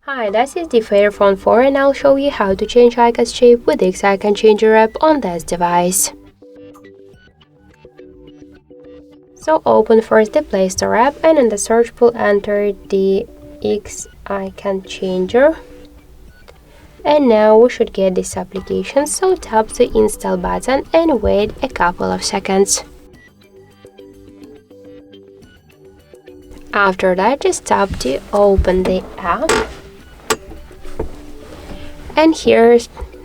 Hi, this is the Fairphone 4 and I'll show you how to change icon's shape with the Icon Changer app on this device. So open first the Play Store app and in the search pool enter the X Icon Changer. And now we should get this application, so tap the install button and wait a couple of seconds. After that, just tap to open the app. And here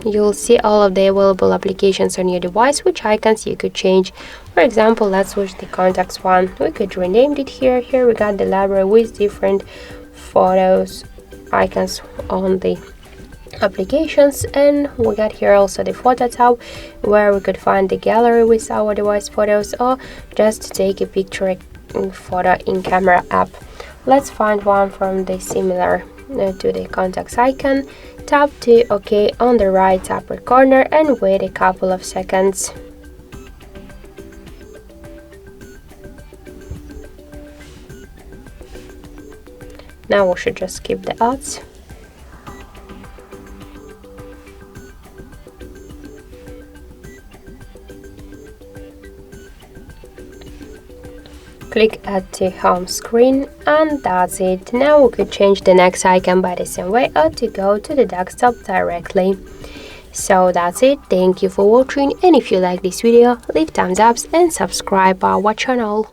you'll see all of the available applications on your device, which icons you could change. For example, let's switch the contacts one. We could rename it here. Here we got the library with different photos, icons on the applications, and we got here also the photo tab where we could find the gallery with our device photos or just take a picture photo in camera app. Let's find one from the similar to the contacts icon. Tap to OK on the right upper corner and wait a couple of seconds. Now we should just skip the ads. Click at the home screen and that's it. Now we could change the next icon by the same way or to go to the desktop directly. So that's it. Thank you for watching, and if you like this video, leave thumbs up and subscribe our channel.